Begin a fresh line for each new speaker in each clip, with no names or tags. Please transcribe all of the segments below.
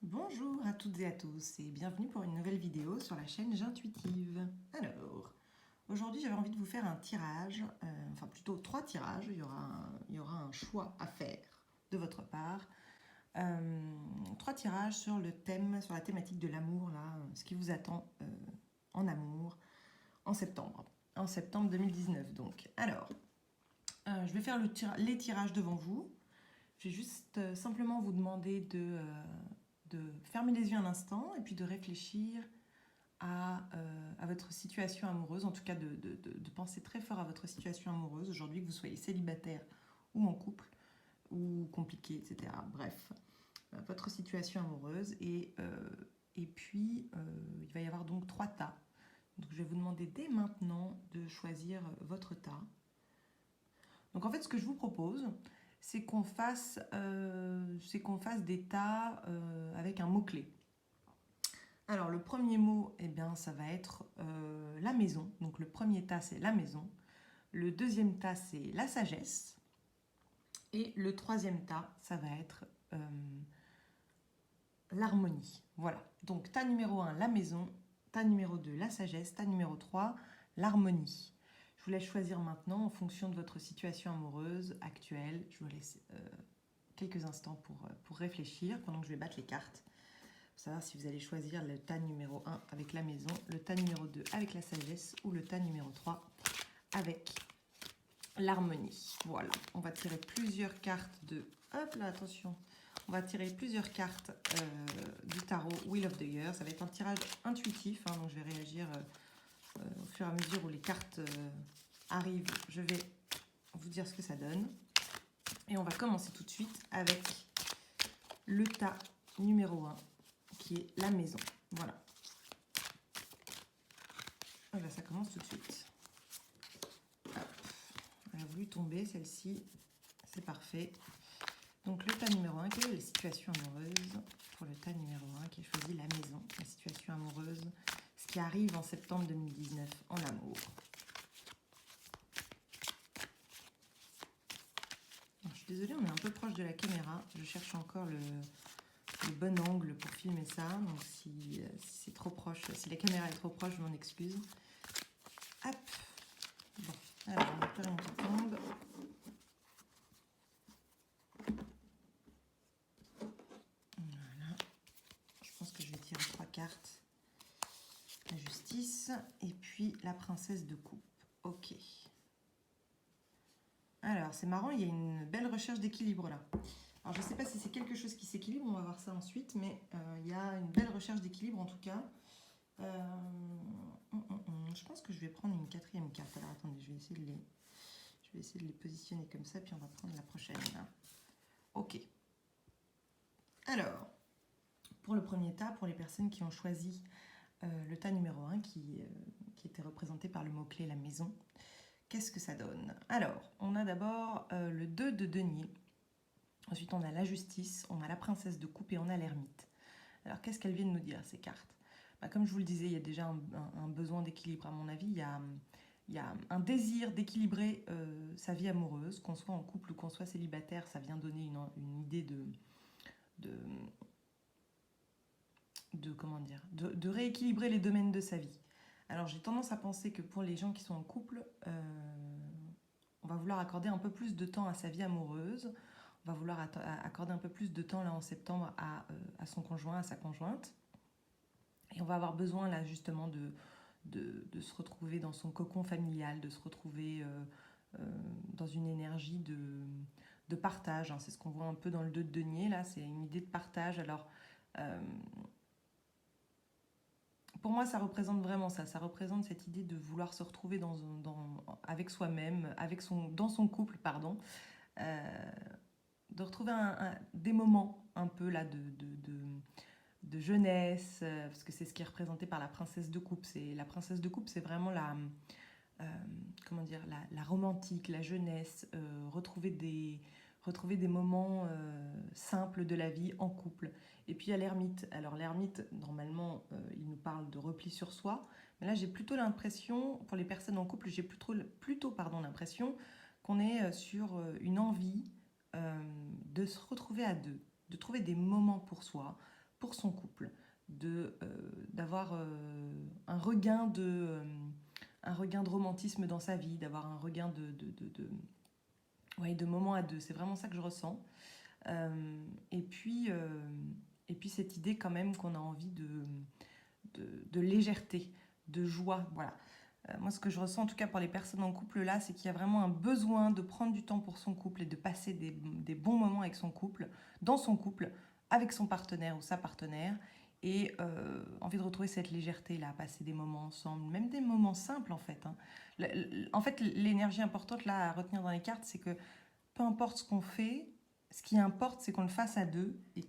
Bonjour à toutes et à tous et bienvenue pour une nouvelle vidéo sur la chaîne J'Intuitive. Alors, aujourd'hui j'avais envie de vous faire un tirage, enfin plutôt 3 tirages, il y aura un choix à faire de votre part. 3 tirages sur le thème, sur la thématique de l'amour, là, ce qui vous attend en amour en septembre 2019 donc. Alors, je vais faire les tirages devant vous. Je vais juste simplement vous demander de fermer les yeux un instant et puis de réfléchir à votre situation amoureuse, en tout cas de penser très fort à votre situation amoureuse, aujourd'hui que vous soyez célibataire ou en couple, ou compliqué, etc. Bref, votre situation amoureuse. Et puis, il va y avoir donc 3 tas. Donc, je vais vous demander dès maintenant de choisir votre tas. Donc, en fait, ce que je vous propose, c'est qu'on fasse des tas avec un mot-clé. Alors, le premier mot, eh bien, ça va être la maison. Donc, le premier tas, c'est la maison. Le deuxième tas, c'est la sagesse. Et le troisième tas, ça va être l'harmonie. Voilà. Donc, tas numéro 1, la maison. Tas numéro 2, la sagesse. Tas numéro 3, l'harmonie. Je vous laisse choisir maintenant en fonction de votre situation amoureuse actuelle. Je vous laisse quelques instants pour réfléchir pendant que je vais battre les cartes. Pour savoir si vous allez choisir le tas numéro 1 avec la maison, le tas numéro 2 avec la sagesse ou le tas numéro 3 avec l'harmonie. Voilà, on va tirer plusieurs cartes de... Hop là, attention. On va tirer plusieurs cartes du tarot Wheel of the Year. Ça va être un tirage intuitif, hein, donc je vais réagir au fur et à mesure où les cartes arrivent. Je vais vous dire ce que ça donne. Et on va commencer tout de suite avec le tas numéro 1 qui est la maison. Voilà. Et là, ça commence tout de suite. Hop. Elle a voulu tomber, celle-ci. C'est parfait. Donc, le tas numéro 1, quelle est la situation amoureuse pour le tas numéro 1 qui a choisi la maison, la situation amoureuse, ce qui arrive en septembre 2019 en amour. Alors, je suis désolée, on est un peu proche de la caméra. Je cherche encore le bon angle pour filmer ça. Donc, si c'est trop proche, si la caméra est trop proche, je m'en excuse. Hop. Bon, alors on a plus rien qui tombe. Voilà. Je pense que je vais tirer 3 cartes. La justice et puis la princesse de coupe. Ok. Alors, c'est marrant, il y a une belle recherche d'équilibre là. Alors, je ne sais pas si c'est quelque chose qui s'équilibre, on va voir ça ensuite, mais il y a une belle recherche d'équilibre en tout cas. Je pense que je vais prendre une 4e carte. Alors, attendez, je vais essayer de les positionner comme ça, puis on va prendre la prochaine. Là. Ok. Alors, pour le premier tas, pour les personnes qui ont choisi le tas numéro 1, qui était représenté par le mot-clé la maison, qu'est-ce que ça donne? Alors, on a d'abord le 2 de denier. Ensuite, on a la justice, on a la princesse de coupe et on a l'ermite. Alors, qu'est-ce qu'elles viennent nous dire, ces cartes? Comme je vous le disais, il y a déjà un besoin d'équilibre, à mon avis. Il y a un désir d'équilibrer sa vie amoureuse, qu'on soit en couple ou qu'on soit célibataire. Ça vient donner une idée de rééquilibrer les domaines de sa vie. Alors, j'ai tendance à penser que pour les gens qui sont en couple, on va vouloir accorder un peu plus de temps à sa vie amoureuse. On va vouloir accorder un peu plus de temps là en septembre à son conjoint, à sa conjointe. Et on va avoir besoin là justement de se retrouver dans son cocon familial, de se retrouver dans une énergie de partage. Hein. C'est ce qu'on voit un peu dans le 2 de denier, là, c'est une idée de partage. Alors, pour moi, ça représente vraiment ça. Ça représente cette idée de vouloir se retrouver avec soi-même, dans son couple, pardon. De retrouver des moments un peu là de jeunesse, parce que c'est ce qui est représenté par la princesse de coupe. La princesse de coupe, c'est vraiment la romantique, la jeunesse, retrouver des moments simples de la vie en couple. Et puis il y a l'ermite. Alors l'ermite, normalement, il nous parle de repli sur soi. Mais là, j'ai plutôt l'impression, pour les personnes en couple, j'ai plutôt l'impression qu'on est sur une envie de se retrouver à deux, de trouver des moments pour soi, pour son couple, d'avoir un regain de romantisme dans sa vie, d'avoir un regain de moments à deux. C'est vraiment ça que je ressens. Et puis cette idée quand même qu'on a envie de légèreté, de joie. Voilà. Moi, ce que je ressens, en tout cas pour les personnes en couple là, c'est qu'il y a vraiment un besoin de prendre du temps pour son couple et de passer des bons moments avec son couple, dans son couple, avec son partenaire ou sa partenaire, et envie de retrouver cette légèreté-là, passer des moments ensemble, même des moments simples en fait. Hein. En fait, l'énergie importante là à retenir dans les cartes, c'est que peu importe ce qu'on fait, ce qui importe, c'est qu'on le fasse à deux et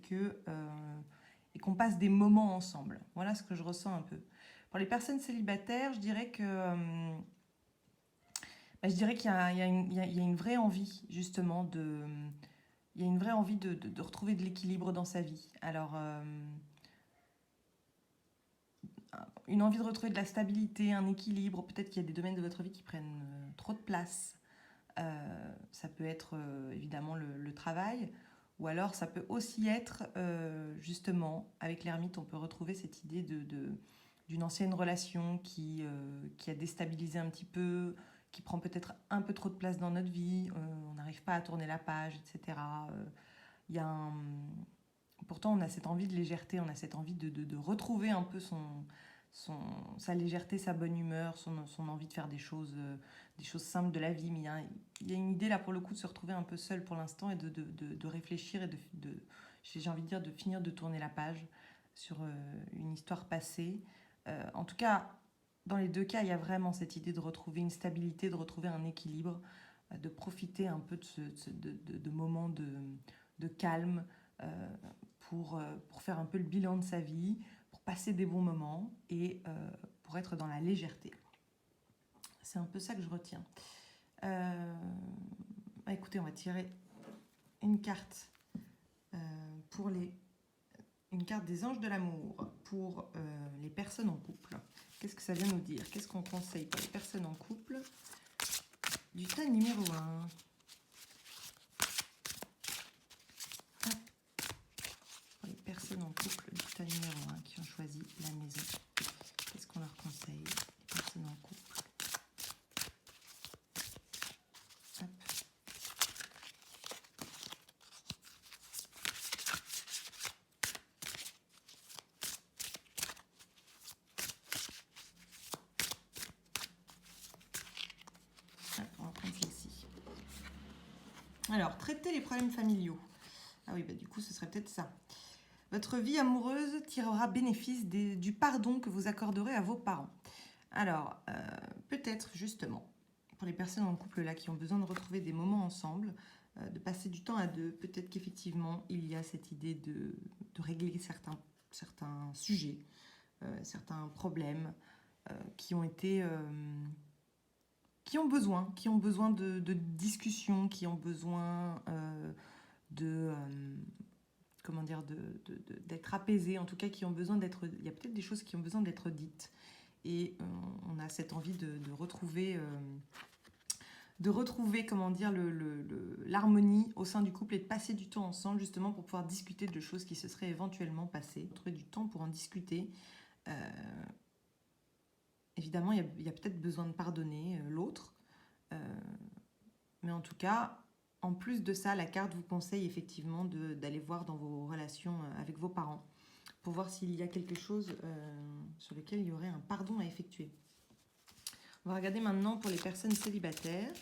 qu'on passe des moments ensemble. Voilà ce que je ressens un peu. Pour les personnes célibataires, je dirais qu'il y a une vraie envie, justement, il y a une vraie envie de retrouver de l'équilibre dans sa vie. Alors, une envie de retrouver de la stabilité, un équilibre. Peut-être qu'il y a des domaines de votre vie qui prennent trop de place. Ça peut être évidemment le travail, ou alors ça peut aussi être, justement, avec l'ermite, on peut retrouver cette idée d'une ancienne relation qui a déstabilisé un petit peu, qui prend peut-être un peu trop de place dans notre vie, on n'arrive pas à tourner la page, etc. Il y a pourtant, on a cette envie de légèreté, on a cette envie de retrouver un peu sa légèreté, sa bonne humeur, son envie de faire des choses simples de la vie. Mais il y a une idée là pour le coup de se retrouver un peu seul pour l'instant et de réfléchir et j'ai envie de dire de finir de tourner la page sur une histoire passée. En tout cas, dans les deux cas, il y a vraiment cette idée de retrouver une stabilité, de retrouver un équilibre, de profiter un peu de moments de calme pour faire un peu le bilan de sa vie, pour passer des bons moments et pour être dans la légèreté. C'est un peu ça que je retiens. Écoutez, on va tirer une carte une carte des anges de l'amour pour les personnes en couple. Qu'est-ce que ça vient nous dire? Qu'est-ce qu'on conseille pour les personnes en couple? Du tas numéro 1. Pour les personnes en couple, du tas numéro 1 qui ont choisi la maison. Qu'est-ce qu'on leur conseille? Les personnes en couple. Hop. On va prendre celle-ci. Alors, traiter les problèmes familiaux. Ah oui, du coup, ce serait peut-être ça. Votre vie amoureuse tirera bénéfice du pardon que vous accorderez à vos parents. Alors, peut-être justement, pour les personnes en couple là qui ont besoin de retrouver des moments ensemble, de passer du temps à deux, peut-être qu'effectivement, il y a cette idée de régler certains sujets, certains problèmes qui ont besoin de discussion, qui ont besoin d'être apaisés, en tout cas qui ont besoin d'être... Il y a peut-être des choses qui ont besoin d'être dites. Et on a cette envie de retrouver l'harmonie au sein du couple et de passer du temps ensemble justement pour pouvoir discuter de choses qui se seraient éventuellement passées. Trouver du temps pour en discuter. Évidemment, il y a peut-être besoin de pardonner l'autre. Mais en tout cas, en plus de ça, la carte vous conseille effectivement d'aller voir dans vos relations avec vos parents pour voir s'il y a quelque chose sur lequel il y aurait un pardon à effectuer. On va regarder maintenant pour les personnes célibataires.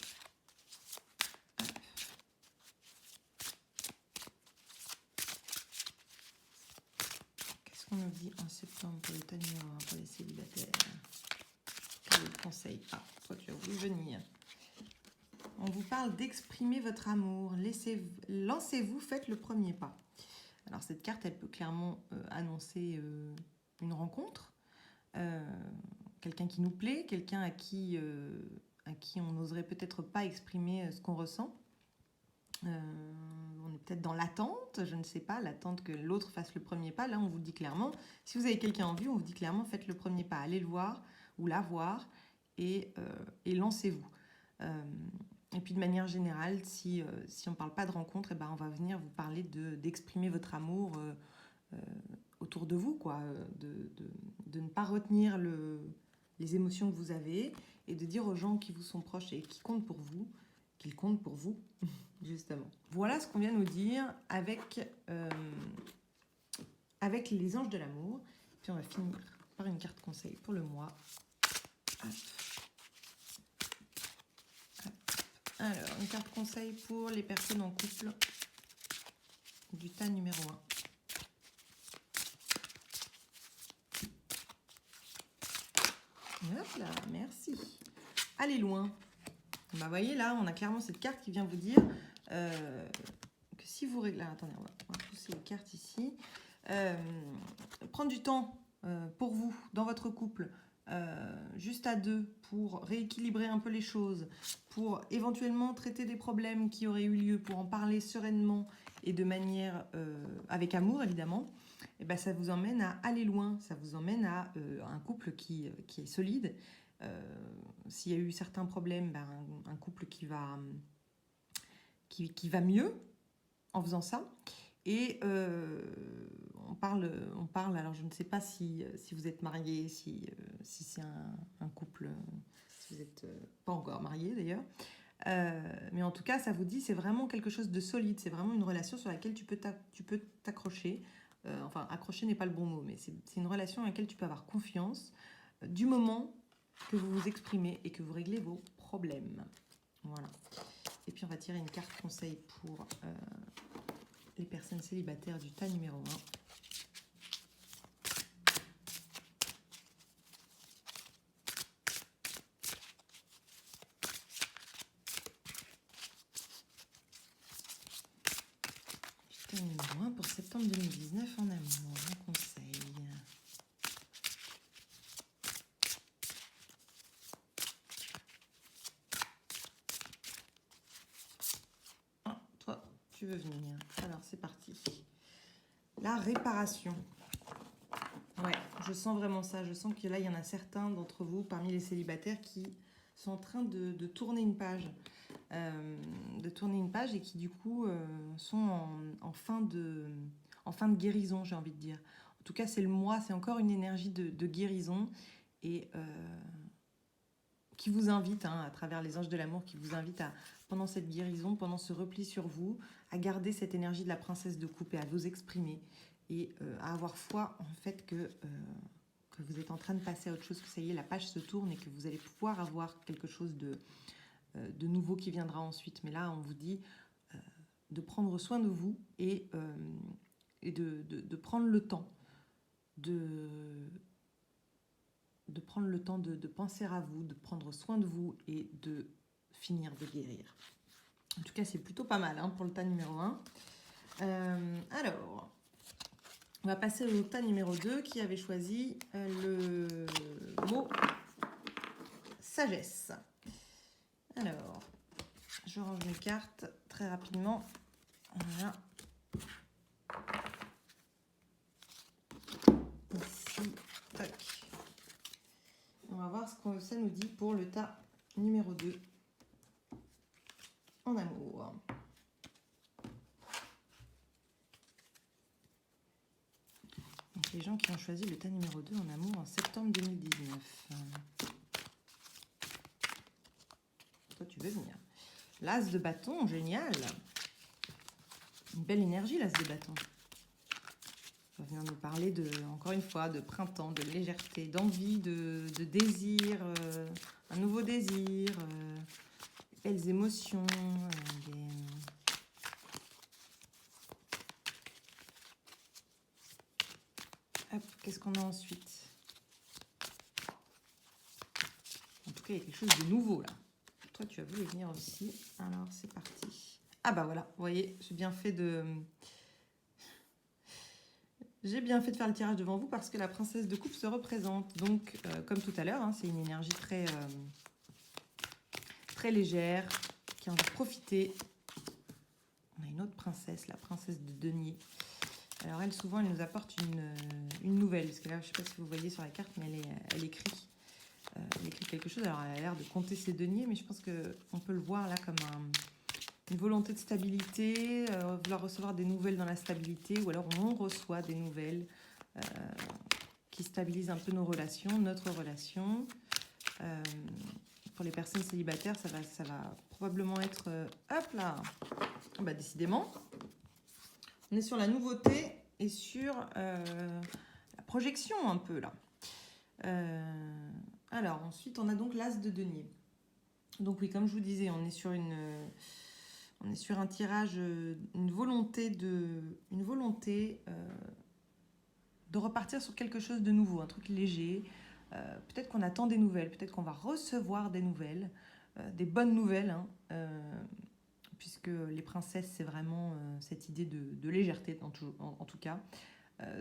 Qu'est-ce qu'on nous dit en septembre pour l'état numéro 1 pour les célibataires? Quel est le conseil? Ah, toi tu as voulu venir. On vous parle d'exprimer votre amour. Lancez-vous, faites le premier pas. Alors cette carte, elle peut clairement annoncer une rencontre, quelqu'un qui nous plaît, quelqu'un à qui on n'oserait peut-être pas exprimer ce qu'on ressent. On est peut-être dans l'attente, je ne sais pas, l'attente que l'autre fasse le premier pas. Là, on vous dit clairement, si vous avez quelqu'un en vue, on vous dit clairement, faites le premier pas, allez le voir ou la voir et lancez-vous. Et puis de manière générale, si on ne parle pas de rencontre, on va venir vous parler d'exprimer votre amour autour de vous, quoi, de ne pas retenir les émotions que vous avez et de dire aux gens qui vous sont proches et qui comptent pour vous, qu'ils comptent pour vous, justement. Voilà ce qu'on vient nous dire avec les anges de l'amour. Puis on va finir par une carte conseil pour le mois. Hop. Hop. Alors, une carte conseil pour les personnes en couple du tas numéro 1. Hop là, merci. Allez loin. Bah, voyez là, on a clairement cette carte qui vient vous dire que si vous réglez... Attendez, on va pousser les cartes ici. Prendre du temps pour vous, dans votre couple, juste à deux, pour rééquilibrer un peu les choses, pour éventuellement traiter des problèmes qui auraient eu lieu, pour en parler sereinement et de manière avec amour, évidemment, et ben, ça vous emmène à aller loin, ça vous emmène à un couple qui est solide. S'il y a eu certains problèmes, ben, un couple qui va mieux en faisant ça. Et on parle, alors je ne sais pas si vous êtes marié, si c'est un couple, si vous n'êtes pas encore marié d'ailleurs. Mais en tout cas, ça vous dit, c'est vraiment quelque chose de solide, c'est vraiment une relation sur laquelle tu peux t'accrocher. Enfin, accrocher n'est pas le bon mot, mais c'est une relation à laquelle tu peux avoir confiance du moment que vous vous exprimez et que vous réglez vos problèmes. Voilà. Et puis on va tirer une carte conseil pour les personnes célibataires du tas numéro 1. Du tas numéro 1 pour septembre 2019 en amour, un conseil. Tu veux venir. Alors, c'est parti. La réparation. Ouais, je sens vraiment ça. Je sens que là, il y en a certains d'entre vous, parmi les célibataires, qui sont en train de tourner une page. Et qui, du coup, sont en fin de guérison, j'ai envie de dire. En tout cas, c'est le mois, c'est encore une énergie de guérison. Et qui vous invite, à travers les anges de l'amour, qui vous invite à, pendant cette guérison, pendant ce repli sur vous, à garder cette énergie de la princesse de coupe et à vous exprimer et à avoir foi en fait que vous êtes en train de passer à autre chose, que ça y est, la page se tourne et que vous allez pouvoir avoir quelque chose de nouveau qui viendra ensuite. Mais là, on vous dit de prendre soin de vous et de prendre le temps de prendre le temps de penser à vous, de prendre soin de vous et de finir de guérir. En tout cas, c'est plutôt pas mal pour le tas numéro 1. Alors, on va passer au tas numéro 2 qui avait choisi le mot sagesse. Alors, je range mes cartes très rapidement. Voilà. Ici, tac. On va voir ce que ça nous dit pour le tas numéro 2 en amour. Donc les gens qui ont choisi le tas numéro 2 en amour en septembre 2019. Toi, tu veux venir. L'as de bâton, génial. Une belle énergie, l'as de bâton. Ça vient nous parler, encore une fois, de printemps, de légèreté, d'envie, de désir, un nouveau désir, belles émotions, Hop, qu'est-ce qu'on a ensuite? En tout cas, il y a quelque chose de nouveau, là. Toi, tu as voulu venir aussi. Alors, c'est parti. Ah bah voilà, vous voyez, j'ai bien fait de faire le tirage devant vous parce que la princesse de coupe se représente. Donc, comme tout à l'heure, c'est une énergie très, très légère, qui a envie de profiter. On a une autre princesse, la princesse de denier. Alors elle, souvent, elle nous apporte une nouvelle. Parce que là, je ne sais pas si vous voyez sur la carte, mais elle écrit. Elle écrit quelque chose. Alors, elle a l'air de compter ses deniers, mais je pense qu'on peut le voir là comme une volonté de stabilité, vouloir recevoir des nouvelles dans la stabilité, ou alors on reçoit des nouvelles qui stabilise un peu nos relations, notre relation. Pour les personnes célibataires, ça va probablement être... hop là, bah, décidément. On est sur la nouveauté et sur la projection un peu là. Alors ensuite, on a donc l'As de denier. Donc oui, comme je vous disais, on est sur un tirage, une volonté de repartir sur quelque chose de nouveau, un truc léger. Peut-être qu'on attend des nouvelles, peut-être qu'on va recevoir des nouvelles, des bonnes nouvelles, hein, puisque les princesses, c'est vraiment cette idée de légèreté, en tout cas.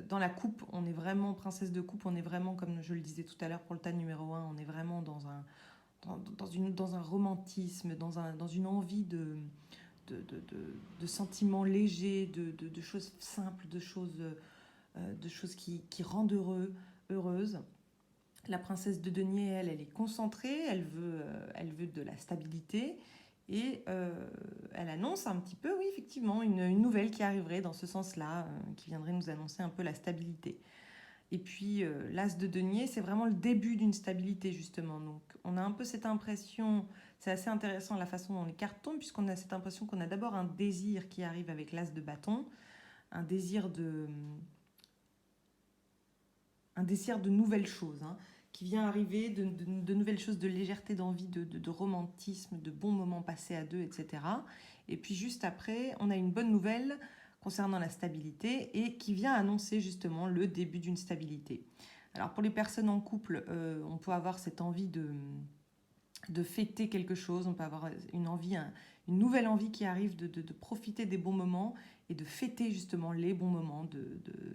Dans la coupe, on est vraiment, princesse de coupe, on est vraiment, comme je le disais tout à l'heure pour le tas numéro 1, on est vraiment dans un romantisme, dans une envie de sentiments légers, de choses simples, de choses qui rendent heureuse. La princesse de denier, elle est concentrée, elle veut de la stabilité et elle annonce un petit peu, oui, effectivement, une nouvelle qui arriverait dans ce sens-là, qui viendrait nous annoncer un peu la stabilité. Et puis, l'As de denier, c'est vraiment le début d'une stabilité, justement. Donc, on a un peu cette impression, c'est assez intéressant la façon dont les cartes tombent, puisqu'on a cette impression qu'on a d'abord un désir qui arrive avec l'As de bâton, un désir de nouvelles choses, hein, qui vient arriver, de nouvelles choses, de légèreté, d'envie, de romantisme, de bons moments passés à deux, etc. Et puis juste après, on a une bonne nouvelle concernant la stabilité et qui vient annoncer justement le début d'une stabilité. Alors pour les personnes en couple, on peut avoir cette envie de fêter quelque chose, on peut avoir une nouvelle envie qui arrive de profiter des bons moments et de fêter justement les bons moments,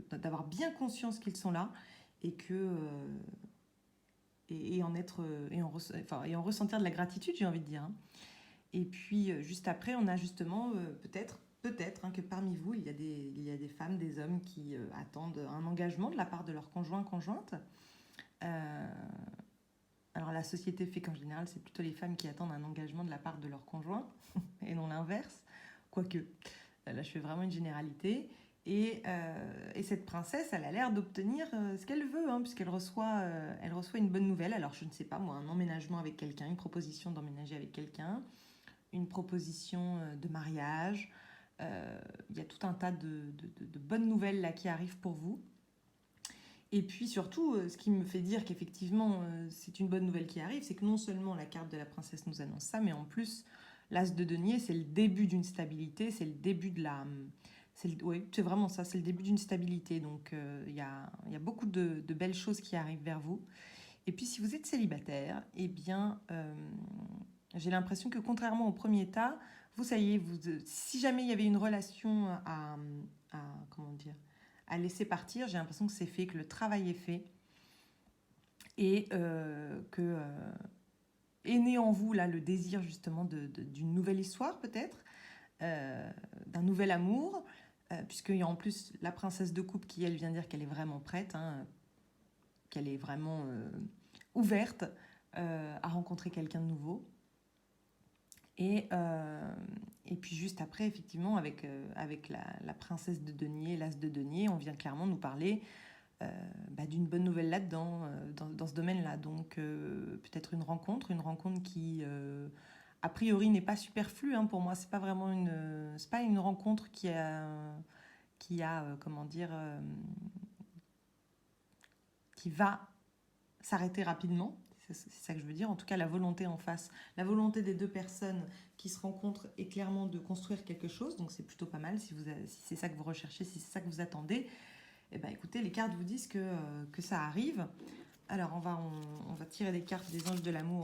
d'avoir bien conscience qu'ils sont là et que et en ressentir de la gratitude, j'ai envie de dire. Et puis juste après, on a justement peut-être hein, que parmi vous, il y a des femmes, des hommes qui attendent un engagement de la part de leur conjointe. Alors la société fait qu'en général, c'est plutôt les femmes qui attendent un engagement de la part de leur conjoint et non l'inverse. Quoique, là je fais vraiment une généralité. Et cette princesse, elle a l'air d'obtenir ce qu'elle veut, hein, puisqu'elle reçoit une bonne nouvelle. Alors je ne sais pas, moi, un emménagement avec quelqu'un, une proposition d'emménager avec quelqu'un, une proposition de mariage. Il y a tout un tas de bonnes nouvelles là qui arrivent pour vous. Et puis surtout, ce qui me fait dire qu'effectivement, c'est une bonne nouvelle qui arrive, c'est que non seulement la carte de la princesse nous annonce ça, mais en plus, l'As de denier, c'est le début d'une stabilité, c'est le début de la... Oui, c'est vraiment ça, c'est le début d'une stabilité. Donc, il y a beaucoup de belles choses qui arrivent vers vous. Et puis, si vous êtes célibataire, eh bien, j'ai l'impression que contrairement au premier état, vous, ça y est, si jamais il y avait une relation comment dire, à laisser partir, j'ai l'impression que c'est fait, que le travail est fait et que est né en vous là le désir justement d'une nouvelle histoire peut-être, d'un nouvel amour, puisqu'il y a en plus la princesse de coupe qui elle vient dire qu'elle est vraiment prête, hein, qu'elle est vraiment ouverte à rencontrer quelqu'un de nouveau. Et puis juste après, effectivement, avec la princesse de denier, l'as de denier, on vient clairement nous parler d'une bonne nouvelle là-dedans, dans ce domaine-là. Donc peut-être une rencontre qui, a priori, n'est pas superflue. Hein, pour moi, c'est pas vraiment c'est pas une rencontre qui a comment dire, qui va s'arrêter rapidement. C'est ça que je veux dire. En tout cas, la volonté en face, la volonté des deux personnes qui se rencontrent est clairement de construire quelque chose. Donc c'est plutôt pas mal si c'est ça que vous recherchez, si c'est ça que vous attendez. Eh bien, écoutez, les cartes vous disent que ça arrive. Alors, on va tirer des cartes des anges de l'amour.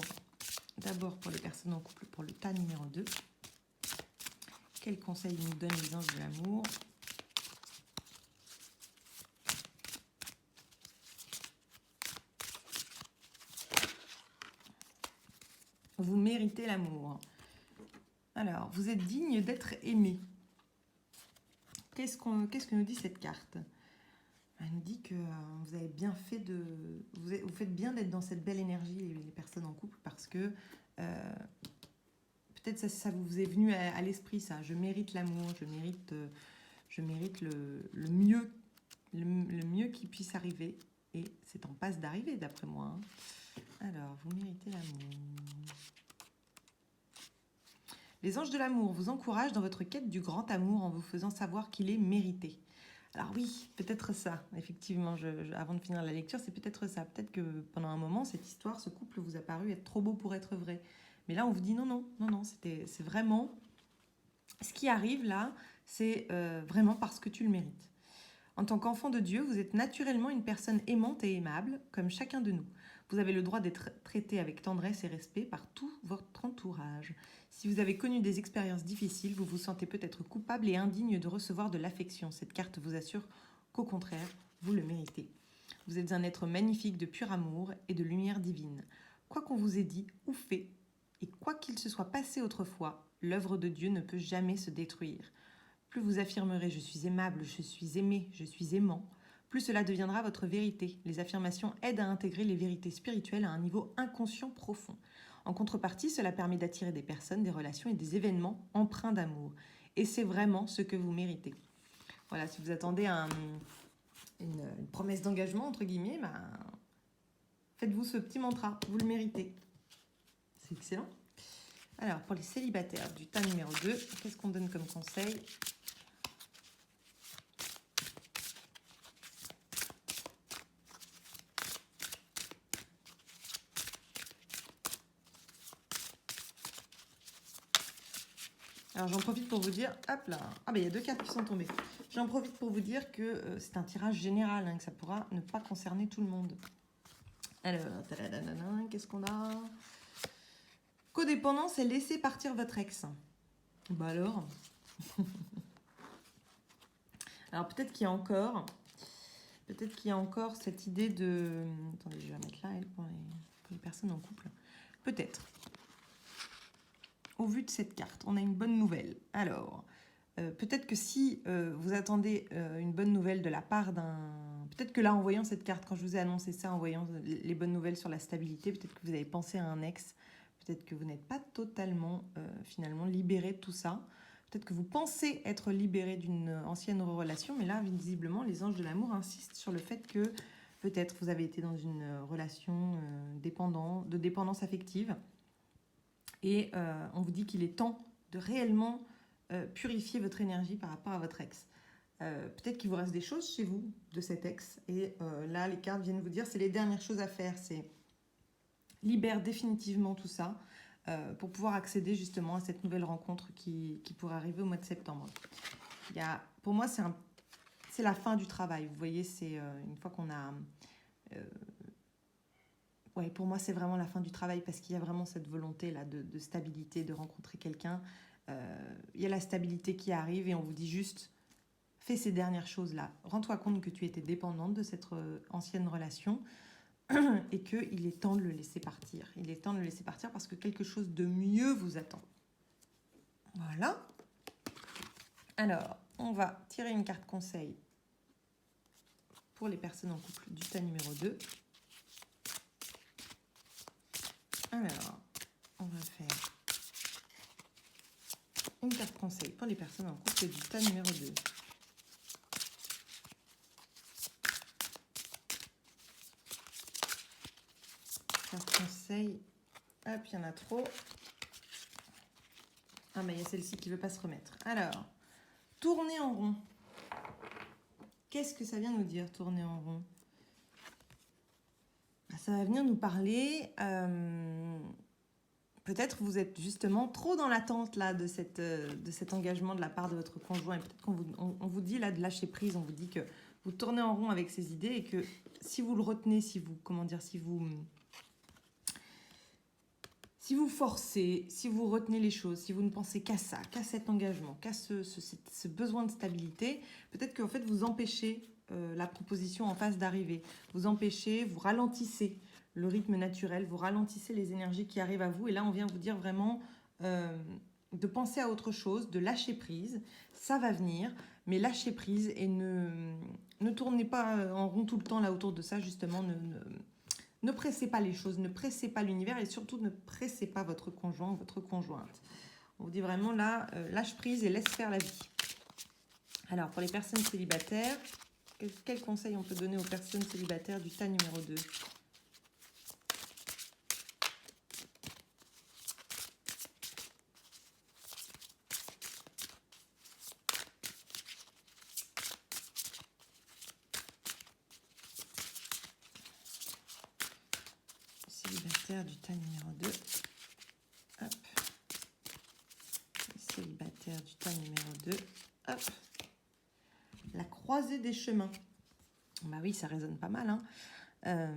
D'abord pour les personnes en couple, pour le tas numéro 2. Quels conseils nous donnent les anges de l'amour ? Vous méritez l'amour. Alors, vous êtes digne d'être aimé. Qu'est-ce que nous dit cette carte ? Elle nous dit que vous avez bien fait vous faites bien d'être dans cette belle énergie, les personnes en couple, parce que peut-être ça vous est venu à l'esprit, ça. Je mérite l'amour, je mérite le mieux mieux qui puisse arriver. Et c'est en passe d'arriver, d'après moi. Hein. Alors, vous méritez l'amour. Les anges de l'amour vous encouragent dans votre quête du grand amour en vous faisant savoir qu'il est mérité. Alors oui, peut-être ça, effectivement, avant de finir la lecture, c'est peut-être ça. Peut-être que pendant un moment, cette histoire, ce couple vous a paru être trop beau pour être vrai. Mais là, on vous dit non, c'est vraiment... Ce qui arrive là, c'est vraiment parce que tu le mérites. En tant qu'enfant de Dieu, vous êtes naturellement une personne aimante et aimable, comme chacun de nous. Vous avez le droit d'être traité avec tendresse et respect par tout votre entourage. Si vous avez connu des expériences difficiles, vous vous sentez peut-être coupable et indigne de recevoir de l'affection. Cette carte vous assure qu'au contraire, vous le méritez. Vous êtes un être magnifique de pur amour et de lumière divine. Quoi qu'on vous ait dit ou fait, et quoi qu'il se soit passé autrefois, l'œuvre de Dieu ne peut jamais se détruire. Plus vous affirmerez « je suis aimable, je suis aimé, je suis aimant », plus cela deviendra votre vérité. Les affirmations aident à intégrer les vérités spirituelles à un niveau inconscient profond. En contrepartie, cela permet d'attirer des personnes, des relations et des événements empreints d'amour. Et c'est vraiment ce que vous méritez. Voilà, si vous attendez une promesse d'engagement, entre guillemets, faites-vous ce petit mantra, vous le méritez. C'est excellent. Alors, pour les célibataires du tas numéro 2, qu'est-ce qu'on donne comme conseil ? Alors j'en profite pour vous dire, hop là, il y a 2 cartes qui sont tombées. J'en profite pour vous dire que c'est un tirage général, que ça pourra ne pas concerner tout le monde. Alors, qu'est-ce qu'on a ? Codépendance et laisser partir votre ex. Bah alors. Alors peut-être qu'il y a encore cette idée de... Attendez, je vais la mettre là, pour les personnes en couple. Peut-être. Au vu de cette carte, on a une bonne nouvelle. Alors, peut-être que si vous attendez une bonne nouvelle de la part d'un... Peut-être que là, en voyant cette carte, quand je vous ai annoncé ça, en voyant les bonnes nouvelles sur la stabilité, peut-être que vous avez pensé à un ex, peut-être que vous n'êtes pas totalement, finalement, libéré de tout ça. Peut-être que vous pensez être libéré d'une ancienne relation, mais là, visiblement, les anges de l'amour insistent sur le fait que peut-être vous avez été dans une relation de dépendance affective. Et on vous dit qu'il est temps de réellement purifier votre énergie par rapport à votre ex. Peut-être qu'il vous reste des choses chez vous de cet ex. Et là, les cartes viennent vous dire c'est les dernières choses à faire. C'est libère définitivement tout ça pour pouvoir accéder justement à cette nouvelle rencontre qui pourrait arriver au mois de septembre. Pour moi, c'est la fin du travail. Vous voyez, c'est une fois qu'on a... Ouais, pour moi, c'est vraiment la fin du travail parce qu'il y a vraiment cette volonté-là de stabilité, de rencontrer quelqu'un. Il y a la stabilité qui arrive et on vous dit juste, fais ces dernières choses-là. Rends-toi compte que tu étais dépendante de cette ancienne relation et qu'il est temps de le laisser partir. Il est temps de le laisser partir parce que quelque chose de mieux vous attend. Voilà. Alors, on va tirer une carte conseil pour les personnes en couple du tas numéro 2. Alors, on va faire une carte conseil pour les personnes en couple du tas numéro 2. Carte conseil. Hop, il y en a trop. Ah, mais il y a celle-ci qui ne veut pas se remettre. Alors, tourner en rond. Qu'est-ce que ça vient nous dire, tourner en rond ? Ça va venir nous parler... Peut-être vous êtes justement trop dans l'attente là de cet engagement de la part de votre conjoint. Et peut-être qu'on vous dit là de lâcher prise, on vous dit que vous tournez en rond avec ces idées et que si vous le retenez, si vous forcez, si vous retenez les choses, si vous ne pensez qu'à ça, qu'à cet engagement, qu'à ce besoin de stabilité, peut-être qu'en fait vous empêchez la proposition en face d'arriver. Vous empêchez, vous ralentissez le rythme naturel, vous ralentissez les énergies qui arrivent à vous. Et là, on vient vous dire vraiment de penser à autre chose, de lâcher prise. Ça va venir, mais lâchez prise et ne tournez pas en rond tout le temps là autour de ça. Justement, ne pressez pas les choses, ne pressez pas l'univers et surtout ne pressez pas votre conjoint ou votre conjointe. On vous dit vraiment là, lâche prise et laisse faire la vie. Alors, pour les personnes célibataires, Quel conseil on peut donner aux personnes célibataires du tas numéro 2? Célibataire du tas numéro 2. Hop. Célibataire du tas numéro 2. Hop. La croisée des chemins. Bah oui, ça résonne pas mal. Hein.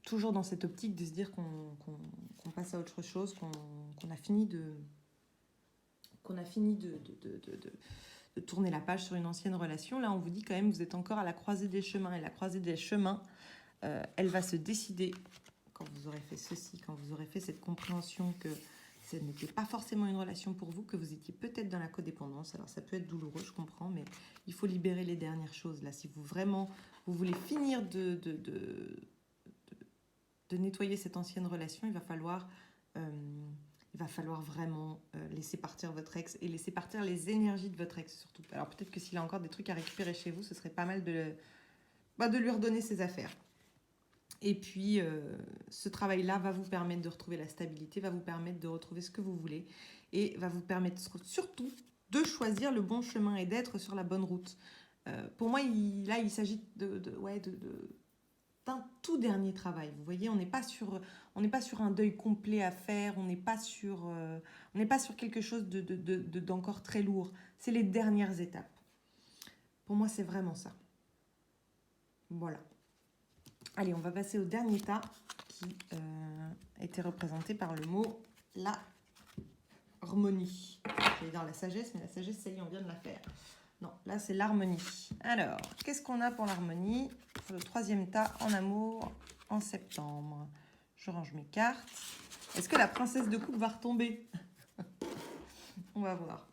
Toujours dans cette optique de se dire qu'on passe à autre chose, qu'on a fini de tourner la page sur une ancienne relation. Là, on vous dit quand même, vous êtes encore à la croisée des chemins. Et la croisée des chemins, elle va se décider quand vous aurez fait ceci, quand vous aurez fait cette compréhension que ce n'était pas forcément une relation pour vous, que vous étiez peut-être dans la codépendance. Alors ça peut être douloureux, je comprends, mais il faut libérer les dernières choses. Là, si vous vraiment, vous voulez finir de nettoyer cette ancienne relation, il va falloir vraiment laisser partir votre ex et laisser partir les énergies de votre ex surtout. Alors peut-être que s'il a encore des trucs à récupérer chez vous, ce serait pas mal de lui redonner ses affaires. Et puis, ce travail-là va vous permettre de retrouver la stabilité, va vous permettre de retrouver ce que vous voulez et va vous permettre surtout de choisir le bon chemin et d'être sur la bonne route. Pour moi, il s'agit d'un tout dernier travail. Vous voyez, on n'est pas sur un deuil complet à faire, on n'est pas sur quelque chose d'encore très lourd. C'est les dernières étapes. Pour moi, c'est vraiment ça. Voilà. Allez, on va passer au dernier tas qui était représenté par le mot la harmonie. J'allais dire la sagesse, mais la sagesse, ça y est, on vient de la faire. Non, là, c'est l'harmonie. Alors, qu'est-ce qu'on a pour l'harmonie? Pour le troisième tas en amour en septembre. Je range mes cartes. Est-ce que la princesse de coupe va retomber? On va voir.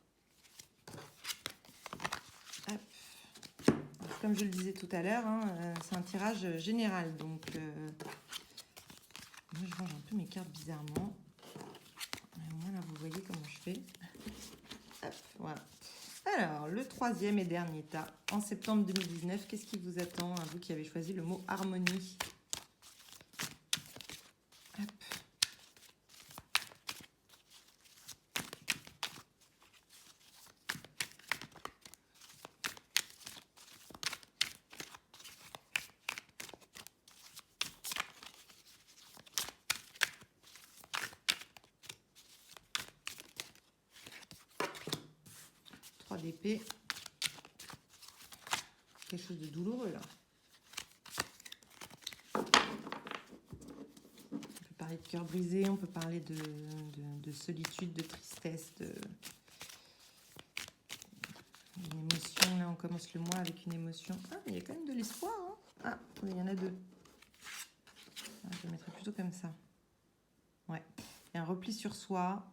Hop. Comme je le disais tout à l'heure, hein, c'est un tirage général. Donc, moi, je range un peu mes cartes bizarrement. Moi, là, vous voyez comment je fais. Hop, voilà. Alors, le troisième et dernier tas, en septembre 2019, qu'est-ce qui vous attend, à vous qui avez choisi le mot harmonie? Hop. D'épée. Quelque chose de douloureux là. On peut parler de cœur brisé, on peut parler de solitude, de tristesse, d'une émotion. Là, on commence le mois avec une émotion. Ah, mais il y a quand même de l'espoir. Hein. Ah, il y en a deux. Ah, je le mettrai plutôt comme ça. Ouais. Il y a un repli sur soi.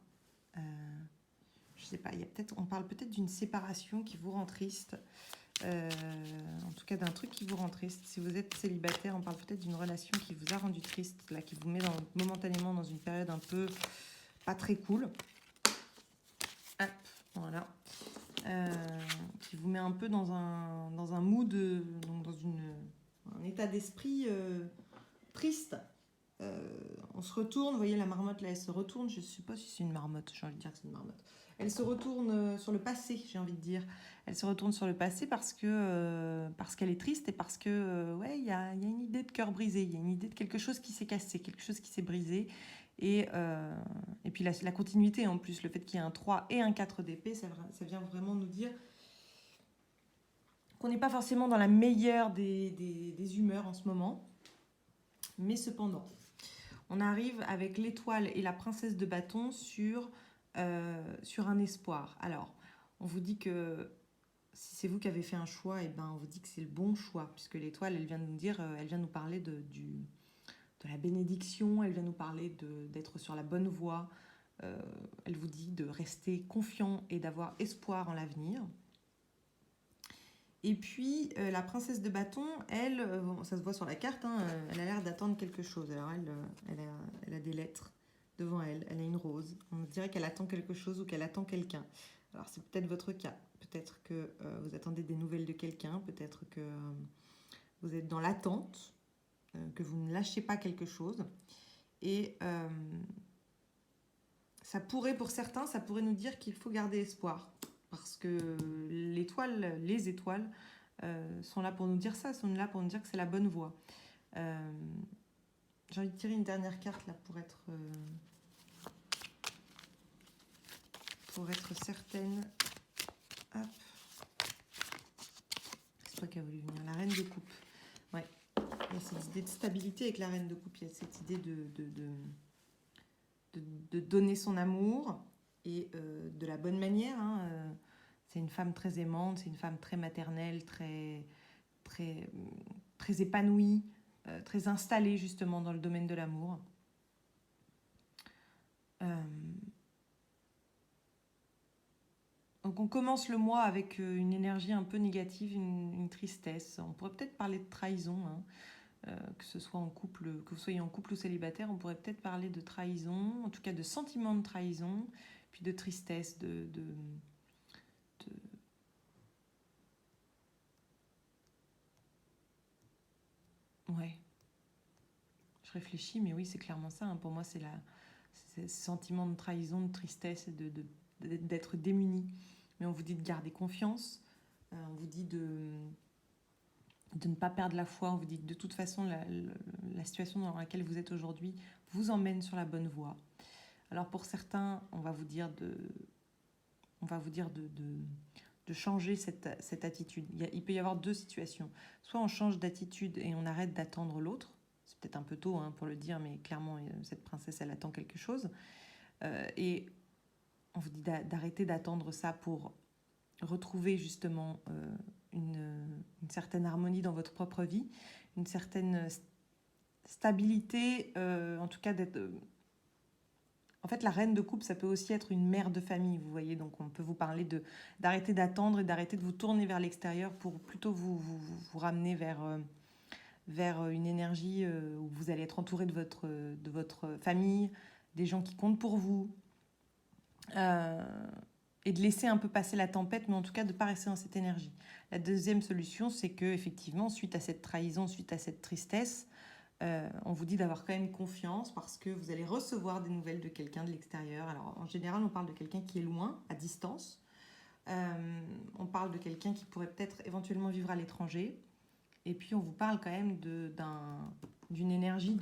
Je sais pas, on parle peut-être d'une séparation qui vous rend triste. En tout cas, d'un truc qui vous rend triste. Si vous êtes célibataire, on parle peut-être d'une relation qui vous a rendu triste, là, qui vous met momentanément dans une période un peu pas très cool. Hop, voilà. Qui vous met un peu dans un mood, donc dans un état d'esprit triste. On se retourne, vous voyez la marmotte là, elle se retourne. Je ne sais pas si c'est une marmotte, j'ai envie de dire que c'est une marmotte. Elle se retourne sur le passé, j'ai envie de dire. Elle se retourne sur le passé parce qu'elle est triste et parce que ouais, il y a une idée de cœur brisé, il y a une idée de quelque chose qui s'est cassé, quelque chose qui s'est brisé. Et puis la continuité en plus, le fait qu'il y ait un 3 et un 4 d'épée, ça vient vraiment nous dire qu'on n'est pas forcément dans la meilleure des humeurs en ce moment. Mais cependant, on arrive avec l'étoile et la princesse de bâton sur un espoir. Alors, on vous dit que si c'est vous qui avez fait un choix, et ben on vous dit que c'est le bon choix, puisque l'étoile, elle vient de nous dire, elle vient nous parler de la bénédiction, elle vient nous parler d'être sur la bonne voie. Elle vous dit de rester confiant et d'avoir espoir en l'avenir. Et puis, la princesse de bâton, elle, ça se voit sur la carte, hein, elle a l'air d'attendre quelque chose. Alors, elle a des lettres devant elle, elle a une rose. On dirait qu'elle attend quelque chose ou qu'elle attend quelqu'un. Alors, c'est peut-être votre cas. Peut-être que vous attendez des nouvelles de quelqu'un, peut-être que vous êtes dans l'attente, que vous ne lâchez pas quelque chose. Et ça pourrait, pour certains, ça pourrait nous dire qu'il faut garder espoir. Parce que les étoiles sont là pour nous dire ça, sont là pour nous dire que c'est la bonne voie. J'ai envie de tirer une dernière carte là pour être certaine. Hop. C'est toi qui as voulu venir, la reine de coupe. Ouais. Il y a cette idée de stabilité avec la reine de coupe. Il y a cette idée de donner son amour et de la bonne manière. Hein. C'est une femme très aimante, c'est une femme très maternelle, très épanouie, très installée justement dans le domaine de l'amour. Donc on commence le mois avec une énergie un peu négative, une tristesse. On pourrait peut-être parler de trahison, hein. Que ce soit en couple, que vous soyez en couple ou célibataire, on pourrait peut-être parler de trahison, en tout cas de sentiment de trahison, puis de tristesse, Ouais. Je réfléchis, mais oui, c'est clairement ça. Hein. Pour moi, c'est ce sentiment de trahison, de tristesse, et d'être démuni. Mais on vous dit de garder confiance, on vous dit de ne pas perdre la foi, on vous dit que de toute façon, la situation dans laquelle vous êtes aujourd'hui vous emmène sur la bonne voie. Alors pour certains, on va vous dire de changer cette attitude. Il peut y avoir deux situations. Soit on change d'attitude et on arrête d'attendre l'autre. C'est peut-être un peu tôt hein, pour le dire, mais clairement, cette princesse, elle attend quelque chose. Et on vous dit d'arrêter d'attendre ça pour retrouver justement une certaine harmonie dans votre propre vie, une certaine stabilité, en tout cas d'être... En fait, la reine de coupe, ça peut aussi être une mère de famille, vous voyez. Donc, on peut vous parler d'arrêter d'attendre et d'arrêter de vous tourner vers l'extérieur pour plutôt vous ramener vers une énergie où vous allez être entouré de votre famille, des gens qui comptent pour vous. Et de laisser un peu passer la tempête, mais en tout cas de ne pas rester dans cette énergie. La deuxième solution, c'est que effectivement, suite à cette trahison, suite à cette tristesse, on vous dit d'avoir quand même confiance parce que vous allez recevoir des nouvelles de quelqu'un de l'extérieur. Alors en général, on parle de quelqu'un qui est loin, à distance. On parle de quelqu'un qui pourrait peut-être éventuellement vivre à l'étranger. Et puis on vous parle quand même d'une énergie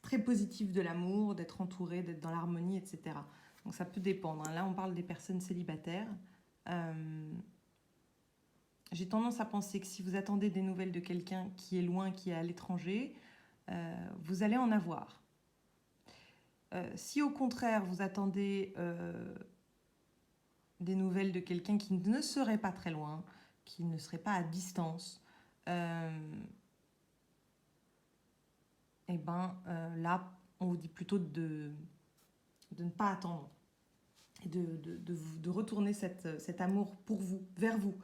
très positive de l'amour, d'être entouré, d'être dans l'harmonie, etc. Donc ça peut dépendre. Hein. Là, on parle des personnes célibataires. J'ai tendance à penser que si vous attendez des nouvelles de quelqu'un qui est loin, qui est à l'étranger, vous allez en avoir. Si au contraire, vous attendez des nouvelles de quelqu'un qui ne serait pas très loin, qui ne serait pas à distance, et là, on vous dit plutôt de ne pas attendre et de retourner cet amour pour vous, vers vous,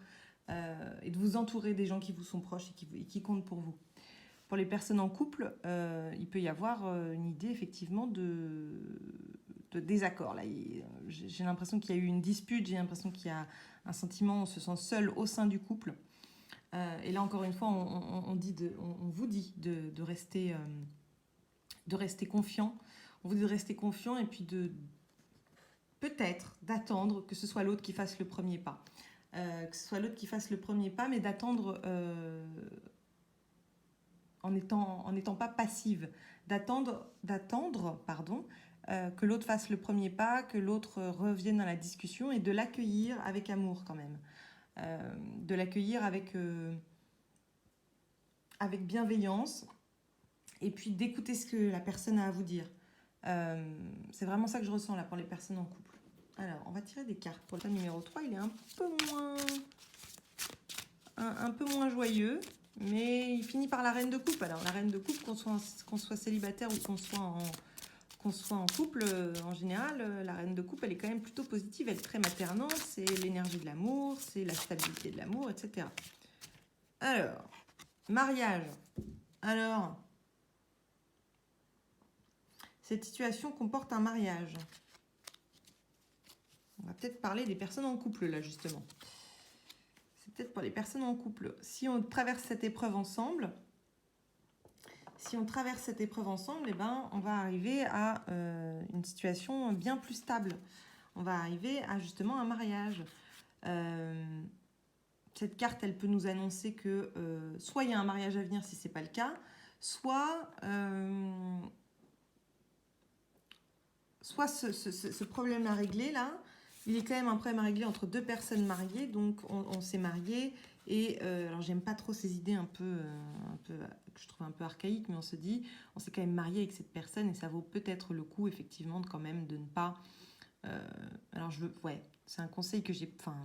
et de vous entourer des gens qui vous sont proches et qui comptent pour vous. Pour les personnes en couple, il peut y avoir une idée effectivement de désaccord. Là, j'ai l'impression qu'il y a eu une dispute, j'ai l'impression qu'il y a un sentiment, on se sent seul au sein du couple. Et là, encore une fois, on vous dit de rester confiant. On vous dit de rester confiant et puis peut-être d'attendre que ce soit l'autre qui fasse le premier pas. Que ce soit l'autre qui fasse le premier pas, mais d'attendre en n'étant pas passive. D'attendre, que l'autre fasse le premier pas, que l'autre revienne dans la discussion et de l'accueillir avec amour quand même. De l'accueillir avec bienveillance et puis d'écouter ce que la personne a à vous dire. C'est vraiment ça que je ressens là pour les personnes en couple. Alors, on va tirer des cartes. Pour le numéro 3, il est un peu moins joyeux, mais il finit par la reine de coupe. Alors, la reine de coupe, qu'on soit célibataire ou qu'on soit en couple, en général, la reine de coupe, elle est quand même plutôt positive. Elle est très maternante, c'est l'énergie de l'amour, c'est la stabilité de l'amour, etc. Alors, mariage. Alors, cette situation comporte un mariage. On va peut-être parler des personnes en couple, là, justement. C'est peut-être pour les personnes en couple. Si on traverse cette épreuve ensemble, eh ben, on va arriver à une situation bien plus stable. On va arriver à, justement, un mariage. Cette carte, elle peut nous annoncer que soit il y a un mariage à venir si ce n'est pas le cas, soit ce problème à régler là, il est quand même un problème à régler entre deux personnes mariées, donc on s'est marié et alors j'aime pas trop ces idées un peu que je trouve un peu archaïques, mais on se dit on s'est quand même marié avec cette personne et ça vaut peut-être le coup effectivement quand même de ne pas alors c'est un conseil que j'ai, enfin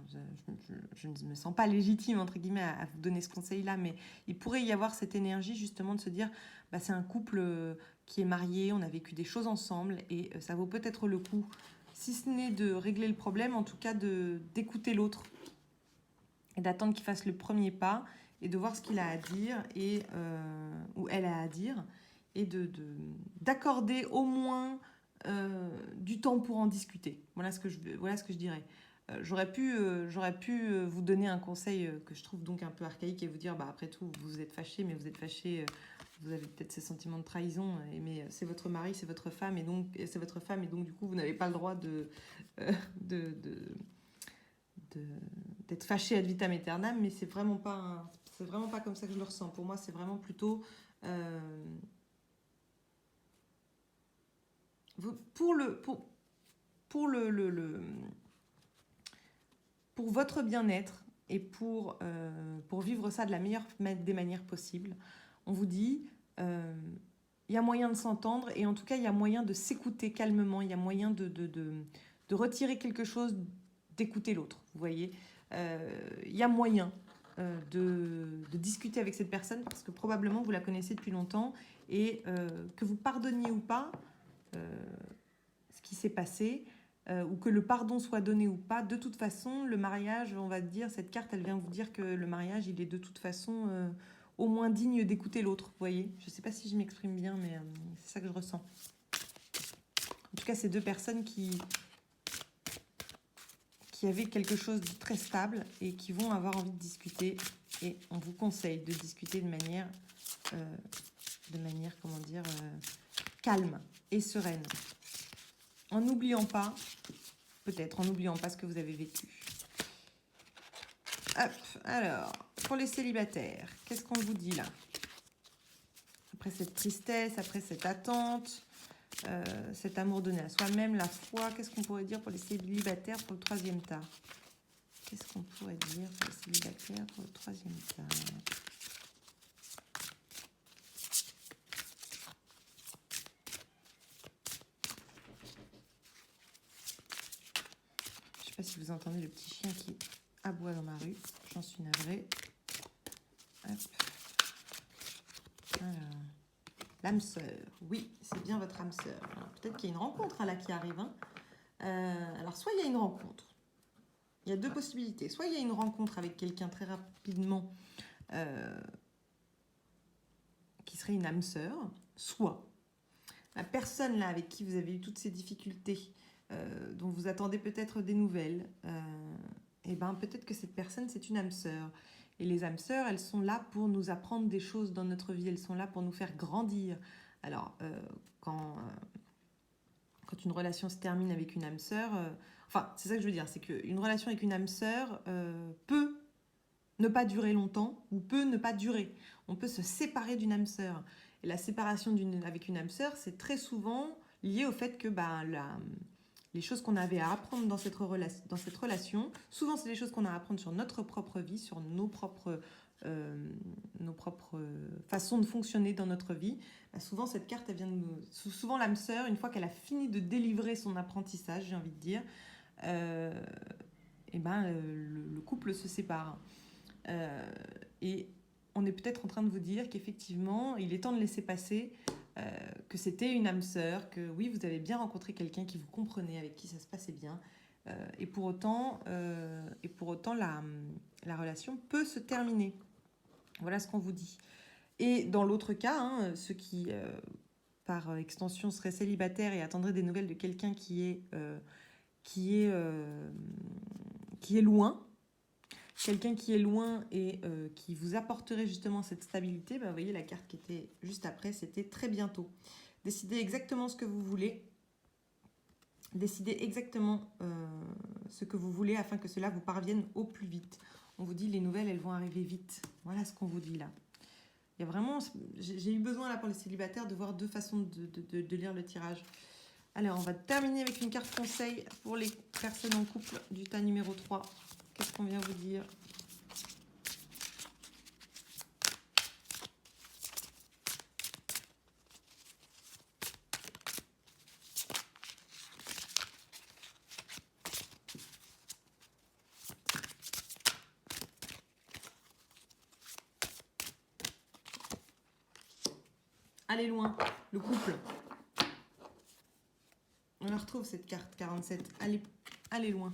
je ne me sens pas légitime entre guillemets à vous donner ce conseil là, mais il pourrait y avoir cette énergie justement de se dire bah, c'est un couple qui est marié, on a vécu des choses ensemble et ça vaut peut-être le coup, si ce n'est de régler le problème, en tout cas d'écouter l'autre et d'attendre qu'il fasse le premier pas et de voir ce qu'il a à dire et ou elle a à dire et d'accorder au moins du temps pour en discuter. Voilà ce que je dirais. J'aurais pu vous donner un conseil que je trouve donc un peu archaïque et vous dire, bah, après tout, vous êtes fâché, mais vous êtes fâché, vous avez peut-être ces sentiments de trahison, mais c'est votre mari, c'est votre femme, et donc du coup, vous n'avez pas le droit d'être fâché ad vitam aeternam, mais c'est vraiment pas comme ça que je le ressens. Pour moi, c'est vraiment plutôt pour votre bien-être et pour vivre ça de la meilleure des manières possibles, on vous dit il y a moyen de s'entendre et en tout cas il y a moyen de s'écouter calmement, il y a moyen de retirer quelque chose, d'écouter l'autre, vous voyez. Il y a moyen de discuter avec cette personne parce que probablement vous la connaissez depuis longtemps et que vous pardonniez ou pas ce qui s'est passé, ou que le pardon soit donné ou pas, de toute façon, le mariage, on va dire, cette carte, elle vient vous dire que le mariage, il est de toute façon au moins digne d'écouter l'autre, vous voyez. Je ne sais pas si je m'exprime bien, mais c'est ça que je ressens. En tout cas, c'est deux personnes qui avaient quelque chose de très stable et qui vont avoir envie de discuter. Et on vous conseille de discuter de manière comment dire, calme et sereine. En n'oubliant pas, peut-être en n'oubliant pas ce que vous avez vécu. Hop, alors, pour les célibataires, qu'est-ce qu'on vous dit là? Après cette tristesse, après cette attente, cet amour donné à soi-même, la foi, qu'est-ce qu'on pourrait dire pour les célibataires pour le troisième tas? Qu'est-ce qu'on pourrait dire pour les célibataires pour le troisième tas? Je ne sais pas si vous entendez le petit chien qui aboie dans ma rue. J'en suis navrée. Hop. Alors, l'âme sœur. Oui, c'est bien votre âme sœur. Peut-être qu'il y a une rencontre là qui arrive. Hein. Alors, soit il y a une rencontre. Il y a deux possibilités. Soit il y a une rencontre avec quelqu'un très rapidement qui serait une âme sœur. Soit la personne là avec qui vous avez eu toutes ces difficultés, dont vous attendez peut-être des nouvelles, et ben peut-être que cette personne c'est une âme sœur. Et les âmes sœurs, elles sont là pour nous apprendre des choses dans notre vie, elles sont là pour nous faire grandir. Alors quand une relation se termine avec une âme sœur, enfin c'est ça que je veux dire, c'est qu'une relation avec une âme sœur peut ne pas durer longtemps ou peut ne pas durer. On peut se séparer d'une âme sœur. Et la séparation avec une âme sœur, c'est très souvent lié au fait que les choses qu'on avait à apprendre dans cette relation, souvent c'est des choses qu'on a à apprendre sur notre propre vie, sur nos propres façons de fonctionner dans notre vie. Souvent cette carte, elle vient de nous... Souvent l'âme sœur, une fois qu'elle a fini de délivrer son apprentissage, j'ai envie de dire, le couple se sépare. Et on est peut-être en train de vous dire qu'effectivement, il est temps de laisser passer, que c'était une âme sœur, que oui, vous avez bien rencontré quelqu'un qui vous comprenait, avec qui ça se passait bien, et pour autant la relation peut se terminer. Voilà ce qu'on vous dit. Et dans l'autre cas, hein, ceux qui, par extension, seraient célibataires et attendraient des nouvelles de quelqu'un qui qui est loin. Quelqu'un qui est loin et qui vous apporterait justement cette stabilité. Vous voyez, la carte qui était juste après, c'était très bientôt. Décidez exactement ce que vous voulez. Décidez exactement ce que vous voulez afin que cela vous parvienne au plus vite. On vous dit les nouvelles, elles vont arriver vite. Voilà ce qu'on vous dit là. Il y a vraiment, j'ai eu besoin là pour les célibataires de voir deux façons de lire le tirage. Alors, on va terminer avec une carte conseil pour les personnes en couple du tas numéro 3. Qu'est-ce qu'on vient vous dire? Allez loin, le couple. On la retrouve cette carte 47. Allez loin.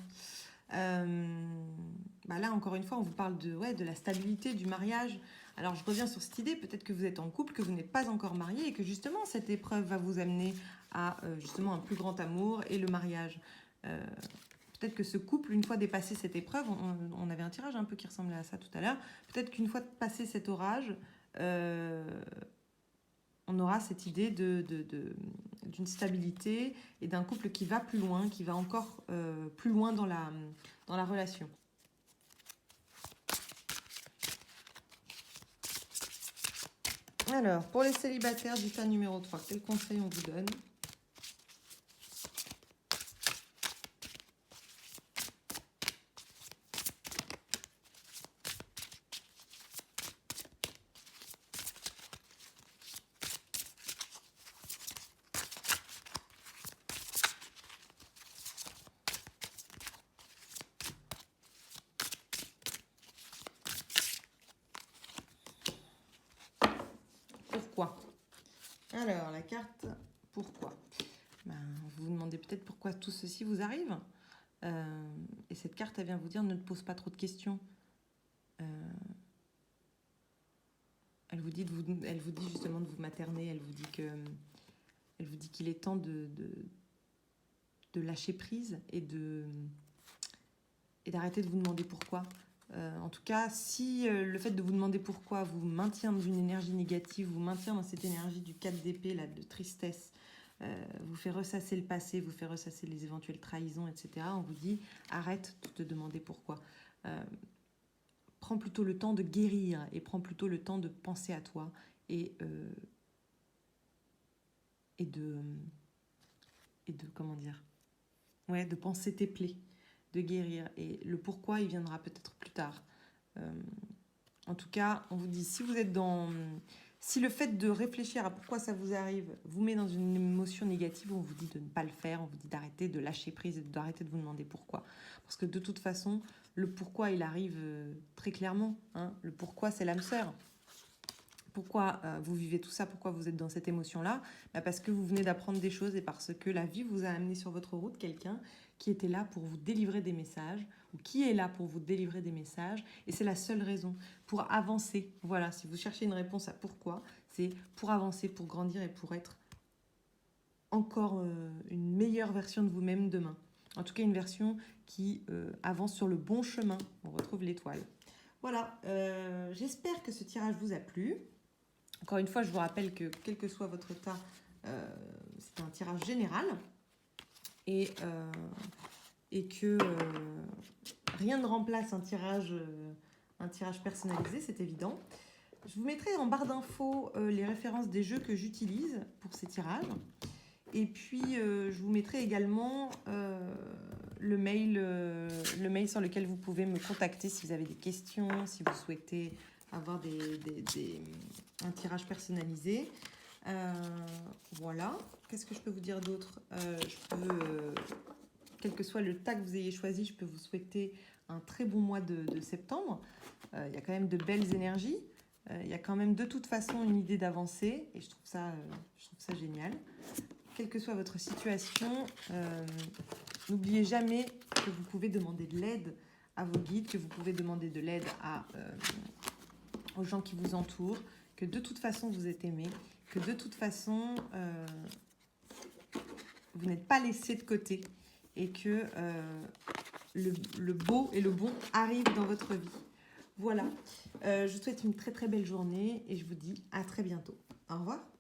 Là, encore une fois, on vous parle de la stabilité, du mariage. Alors, je reviens sur cette idée. Peut-être que vous êtes en couple, que vous n'êtes pas encore marié et que justement, cette épreuve va vous amener à justement un plus grand amour et le mariage. Peut-être que ce couple, une fois dépassé cette épreuve, on avait un tirage un peu qui ressemblait à ça tout à l'heure. Peut-être qu'une fois passé cet orage, on aura cette idée d'une stabilité et d'un couple qui va plus loin, qui va encore plus loin dans la relation. Alors, pour les célibataires du tas numéro 3, quel conseil on vous donne ? Pourquoi ? Alors, la carte pourquoi ? Vous vous demandez peut-être pourquoi tout ceci vous arrive. Et cette carte, elle vient vous dire ne te pose pas trop de questions. Elle vous dit justement de vous materner. Elle vous dit qu'il est temps de lâcher prise et d'arrêter de vous demander pourquoi. En tout cas, si le fait de vous demander pourquoi vous maintient dans une énergie négative, vous maintient dans cette énergie du 4 d'épée, là, de tristesse, vous fait ressasser le passé, vous fait ressasser les éventuelles trahisons, etc., on vous dit arrête de te demander pourquoi. Prends plutôt le temps de guérir et prends plutôt le temps de penser à toi et de comment dire, de penser tes plaies, de guérir. Et le pourquoi, il viendra peut-être plus tard. En tout cas, on vous dit, si le fait de réfléchir à pourquoi ça vous arrive vous met dans une émotion négative, on vous dit de ne pas le faire, on vous dit d'arrêter, de lâcher prise et d'arrêter de vous demander pourquoi. Parce que de toute façon, le pourquoi, il arrive très clairement. Le pourquoi, c'est l'âme sœur. Pourquoi vous vivez tout ça? Pourquoi vous êtes dans cette émotion-là? Parce que vous venez d'apprendre des choses et parce que la vie vous a amené sur votre route quelqu'un qui était là pour vous délivrer des messages ou qui est là pour vous délivrer des messages. Et c'est la seule raison pour avancer. Voilà, si vous cherchez une réponse à pourquoi, c'est pour avancer, pour grandir et pour être encore une meilleure version de vous-même demain. En tout cas, une version qui avance sur le bon chemin. On retrouve l'étoile. Voilà, j'espère que ce tirage vous a plu. Encore une fois, je vous rappelle que quel que soit votre tas, c'est un tirage général et que rien ne remplace un tirage personnalisé, c'est évident. Je vous mettrai en barre d'infos les références des jeux que j'utilise pour ces tirages. Et puis, je vous mettrai également le mail sur lequel vous pouvez me contacter si vous avez des questions, si vous souhaitez avoir un tirage personnalisé. Voilà. Qu'est-ce que je peux vous dire d'autre? Quel que soit le tas que vous ayez choisi, je peux vous souhaiter un très bon mois de septembre. Il y a quand même de belles énergies. Il y a quand même de toute façon une idée d'avancer et je trouve ça génial. Quelle que soit votre situation, n'oubliez jamais que vous pouvez demander de l'aide à vos guides, que vous pouvez demander de l'aide aux gens qui vous entourent, que de toute façon vous êtes aimé, que de toute façon vous n'êtes pas laissé de côté et que le beau et le bon arrivent dans votre vie. Voilà, je vous souhaite une très très belle journée et je vous dis à très bientôt. Au revoir.